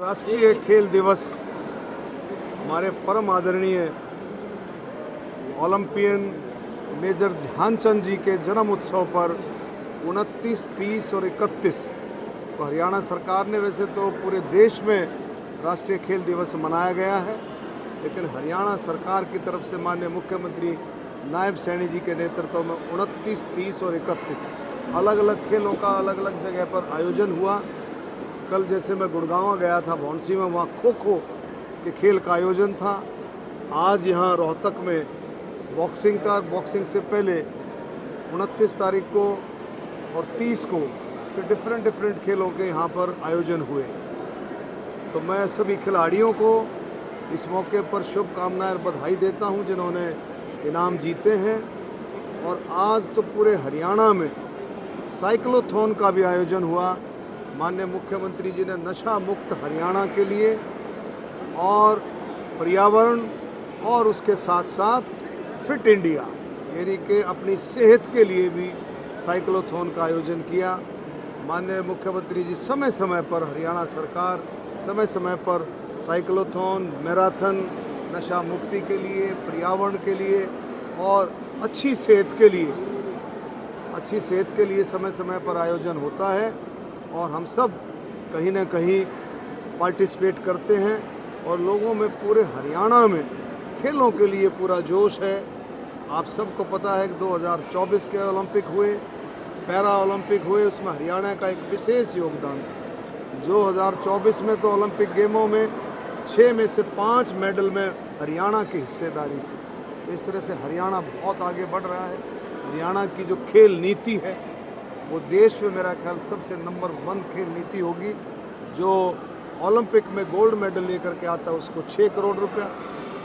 राष्ट्रीय खेल दिवस हमारे परम आदरणीय ओलंपियन मेजर ध्यानचंद जी के जन्म उत्सव पर 29, 30 और 31 को हरियाणा सरकार ने, वैसे तो पूरे देश में राष्ट्रीय खेल दिवस मनाया गया है, लेकिन हरियाणा सरकार की तरफ से माननीय मुख्यमंत्री नायब सैनी जी के नेतृत्व में 29, 30 और 31 अलग अलग खेलों का अलग अलग जगह पर आयोजन हुआ। कल जैसे मैं गुड़गांव गया था, भौंसी में, वहाँ खो खो के खेल का आयोजन था। आज यहाँ रोहतक में बॉक्सिंग से पहले 29 तारीख को और 30 को फिर डिफरेंट खेलों के यहाँ पर आयोजन हुए। तो मैं सभी खिलाड़ियों को इस मौके पर शुभकामनाएं और बधाई देता हूँ जिन्होंने इनाम जीते हैं। और आज तो पूरे हरियाणा में साइक्लोथॉन का भी आयोजन हुआ। माननीय मुख्यमंत्री जी ने नशा मुक्त हरियाणा के लिए और पर्यावरण और उसके साथ साथ फिट इंडिया यानी कि अपनी सेहत के लिए भी साइक्लोथॉन का आयोजन किया। माननीय मुख्यमंत्री जी समय समय पर, हरियाणा सरकार समय समय पर साइक्लोथॉन, मैराथन, नशा मुक्ति के लिए, पर्यावरण के लिए और अच्छी सेहत के लिए समय समय पर आयोजन होता है। और हम सब कहीं ना कहीं पार्टिसिपेट करते हैं और लोगों में पूरे हरियाणा में खेलों के लिए पूरा जोश है। आप सबको पता है कि 2024 के ओलंपिक हुए, पैरा ओलंपिक हुए, उसमें हरियाणा का एक विशेष योगदान था। 2024 में तो ओलंपिक गेमों में 6 में से 5 मेडल में हरियाणा की हिस्सेदारी थी। तो इस तरह से हरियाणा बहुत आगे बढ़ रहा है। हरियाणा की जो खेल नीति है वो देश में मेरा ख्याल सबसे नंबर 1 खेल नीति होगी। जो ओलंपिक में गोल्ड मेडल लेकर के आता है उसको 6 करोड़ रुपया,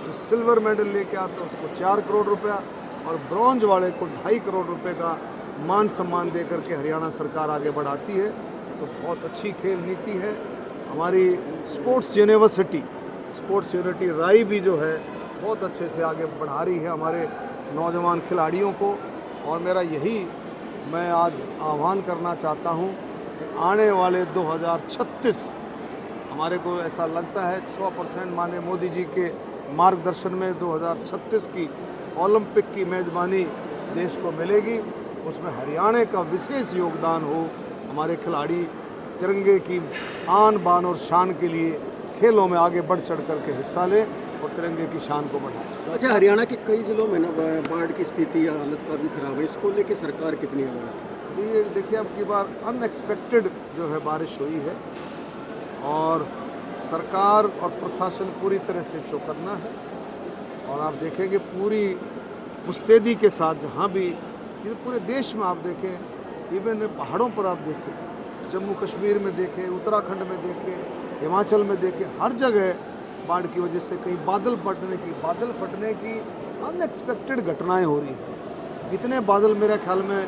जो सिल्वर मेडल लेके आता है उसको 4 करोड़ रुपया और ब्रॉन्ज वाले को 2.5 करोड़ रुपये का मान सम्मान दे करके हरियाणा सरकार आगे बढ़ाती है। तो बहुत अच्छी खेल नीति है। हमारी स्पोर्ट्स यूनिवर्सिटी राई भी जो है बहुत अच्छे से आगे बढ़ा रही है हमारे नौजवान खिलाड़ियों को। और मेरा यही मैं आज आह्वान करना चाहता हूं कि आने वाले 2036 हमारे को ऐसा लगता है 100% माननीय मोदी जी के मार्गदर्शन में 2036 की ओलंपिक की मेज़बानी देश को मिलेगी। उसमें हरियाणा का विशेष योगदान हो। हमारे खिलाड़ी तिरंगे की आन बान और शान के लिए खेलों में आगे बढ़ चढ़ करके हिस्सा लें और तिरंगे की शान को बढ़ाएं। अच्छा, हरियाणा के कई जिलों में ना बाढ़ की स्थिति या हालत काफ़ी ख़राब है, इसको लेके सरकार कितनी अलर्ट है? ये देखिए, अब की बार अनएक्सपेक्टेड जो है बारिश हुई है और सरकार और प्रशासन पूरी तरह से चौकन्ना है। और आप देखेंगे पूरी मुस्तैदी के साथ जहाँ भी, ये पूरे देश में आप देखें, इवन पहाड़ों पर आप देखें, जम्मू कश्मीर में देखें, उत्तराखंड में देखें, हिमाचल में देखें, हर जगह बाढ़ की वजह से कहीं बादल फटने की अनएक्सपेक्टेड घटनाएं हो रही हैं। इतने बादल मेरे ख्याल में,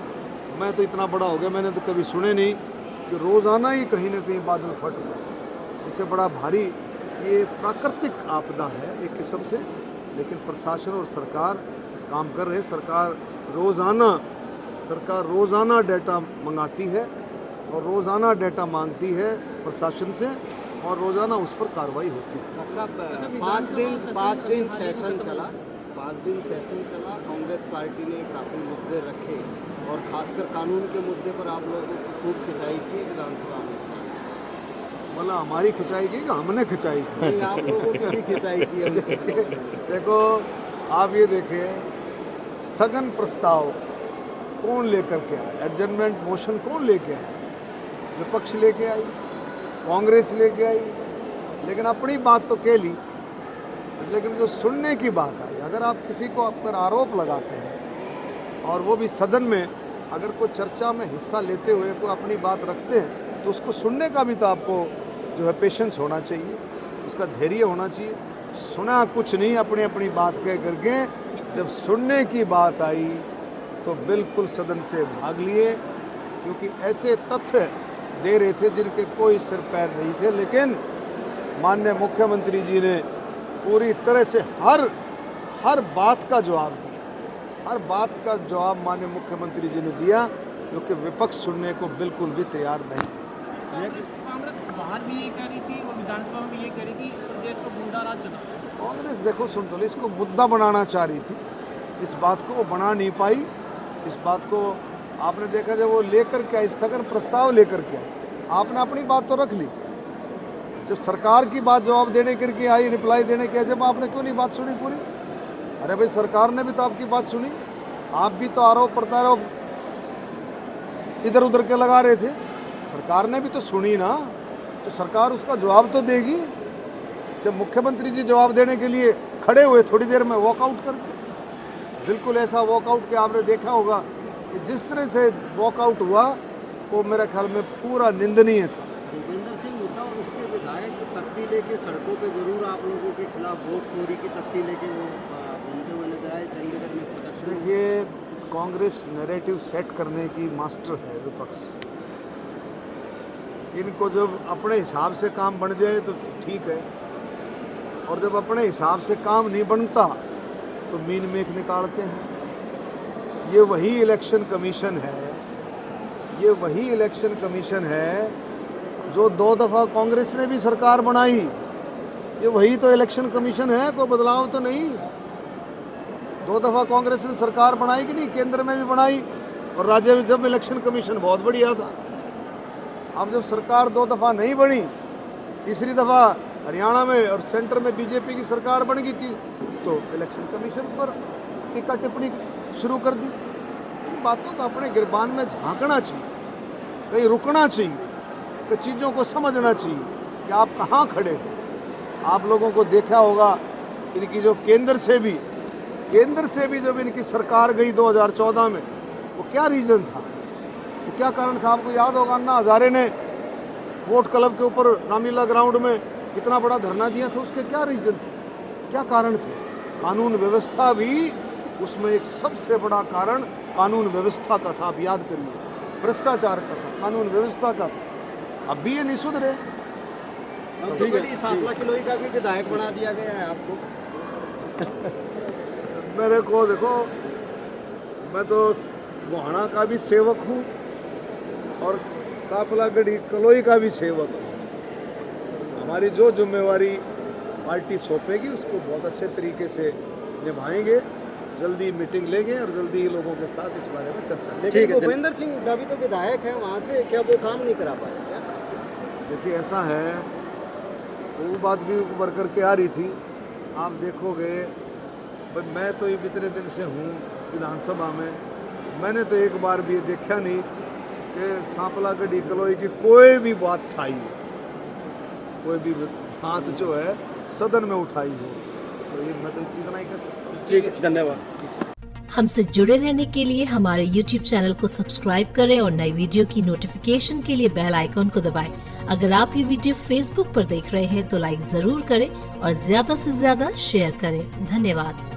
मैं तो इतना बड़ा हो गया, मैंने तो कभी सुने नहीं कि रोज़ाना ही कहीं ना कहीं बादल फट रहे हैं। इससे बड़ा भारी ये प्राकृतिक आपदा है एक किस्म से, लेकिन प्रशासन और सरकार काम कर रहे हैं। सरकार रोज़ाना डेटा मंगाती है और रोज़ाना डेटा मांगती है प्रशासन से और रोज़ाना उस पर कार्रवाई होती है। डॉक्टर साहब, 5 दिन सेशन चला। कांग्रेस पार्टी ने काफ़ी मुद्दे रखे और खासकर कानून के मुद्दे पर आप लोगों को खूब खिंचाई की विधानसभा में। बोला हमारी खिंचाई की, हमने खिंचाई की? आप लोगों की भी खिंचाई की है। देखो, आप ये देखें, स्थगन प्रस्ताव कौन लेकर के आया, एडजर्नमेंट मोशन कौन लेके आया? विपक्ष लेके आई, कांग्रेस लेके आई, लेकिन अपनी बात तो कह ली, लेकिन जो सुनने की बात आई, अगर आप किसी को आप पर आरोप लगाते हैं और वो भी सदन में अगर कोई चर्चा में हिस्सा लेते हुए कोई अपनी बात रखते हैं तो उसको सुनने का भी तो आपको जो है पेशेंस होना चाहिए, उसका धैर्य होना चाहिए। सुना कुछ नहीं, अपनी बात कह करके जब सुनने की बात आई तो बिल्कुल सदन से भाग लिए, क्योंकि ऐसे तथ्य दे रहे थे जिनके कोई सिर पैर नहीं थे। लेकिन माननीय मुख्यमंत्री जी ने पूरी तरह से हर बात का जवाब दिया। हर बात का जवाब माननीय मुख्यमंत्री जी ने दिया, क्योंकि विपक्ष सुनने को बिल्कुल भी तैयार नहीं था। बाहर भी ये कह रही थी और विधानसभा में भी ये कह रही थी प्रदेश को गुंडा राज चला। कांग्रेस देखो सुन तो इसको मुद्दा बनाना चाह रही थी, इस बात को वो बना नहीं पाई। इस बात को आपने देखा जब वो लेकर के आई, स्थगन प्रस्ताव लेकर के आई, आपने अपनी बात तो रख ली। जब सरकार की बात जवाब देने करके आई, रिप्लाई देने के, जब आपने क्यों नहीं बात सुनी पूरी? अरे भाई सरकार ने भी तो आपकी बात सुनी, आप भी तो आरोप प्रत्यारोप इधर उधर के लगा रहे थे, सरकार ने भी तो सुनी ना, तो सरकार उसका जवाब तो देगी। जब मुख्यमंत्री जी जवाब देने के लिए खड़े हुए, थोड़ी देर में वॉकआउट कर दिया। बिल्कुल ऐसा वॉकआउट के आपने देखा होगा कि जिस तरह से वॉकआउट हुआ वो मेरे ख्याल में पूरा निंदनीय था। भूपेंद्र सिंह हुड्डा और उसके विधायक तख्ती लेके सड़कों पे जरूर आप लोगों के खिलाफ वोट चोरी की तख्ती लेके वो घूमते हुए नजर आए चंडीगढ़ में प्रदर्शन। देखिए कांग्रेस नैरेटिव सेट करने की मास्टर है विपक्ष। इनको जब अपने हिसाब से काम बन जाए तो ठीक है, और जब अपने हिसाब से काम नहीं बनता तो मीन मेख निकालते हैं। ये वही इलेक्शन कमीशन है, ये वही इलेक्शन कमीशन है जो 2 दफ़ा कांग्रेस ने भी सरकार बनाई। ये वही तो इलेक्शन कमीशन है, कोई बदलाव तो नहीं। 2 दफ़ा कांग्रेस ने सरकार बनाई कि नहीं, केंद्र में भी बनाई और राज्य में जब इलेक्शन कमीशन बहुत बढ़िया था। अब जब सरकार 2 दफ़ा नहीं बनी, तीसरी दफ़ा हरियाणा में और सेंटर में बीजेपी की सरकार बन गई थी, तो इलेक्शन कमीशन पर टीका टिप्पणी शुरू कर दी। इन बातों को अपने गिरबान में झांकना चाहिए, कहीं रुकना चाहिए, कि चीज़ों को समझना चाहिए कि आप कहाँ खड़े हो। आप लोगों को देखा होगा इनकी जो केंद्र से भी जब इनकी सरकार गई 2014 में, वो क्या रीज़न था, वो क्या कारण था? आपको याद होगा अन्ना हजारे ने वोट क्लब के ऊपर रामलीला ग्राउंड में कितना बड़ा धरना दिया था, उसके क्या रीज़न थे, क्या कारण थे? कानून व्यवस्था भी उसमें एक सबसे बड़ा कारण कानून व्यवस्था का था। आप याद करिए, भ्रष्टाचार का था, कानून व्यवस्था का था। अब भी ये नहीं सुधरे। अब तो बड़ी सांपला किलोई का भी विधायक बना दिया गया है आपको। मेरे को देखो, मैं तो गोहाना का भी सेवक हूँ और सांपलागढ़ी कलोई का भी सेवक हूँ। हमारी जो जिम्मेवारी पार्टी सौंपेगी उसको बहुत अच्छे तरीके से निभाएंगे। जल्दी मीटिंग लेंगे और जल्दी ही लोगों के साथ इस बारे में चर्चा करेंगे। लेकिन भूपेंद्र सिंह हुड्डा भी तो विधायक है वहाँ से, क्या वो काम नहीं करा पाए क्या? देखिए ऐसा है, वो बात भी उभर करके आ रही थी, आप देखोगे। भाई मैं तो ये इतने दिन से हूँ विधानसभा में, मैंने तो एक बार भी ये देखा नहीं कि सांपलागढ़ी कलोई की कोई भी बात उठाई हो, कोई भी हाथ जो है सदन में उठाई हो। तो ये मैं तो इतना ही कह सकता हूँ। ठीक है, धन्यवाद। हमसे जुड़े रहने के लिए हमारे YouTube चैनल को सब्सक्राइब करें और नई वीडियो की नोटिफिकेशन के लिए बेल आइकॉन को दबाएं। अगर आप ये वीडियो Facebook पर देख रहे हैं तो लाइक जरूर करें और ज्यादा से ज्यादा शेयर करें। धन्यवाद।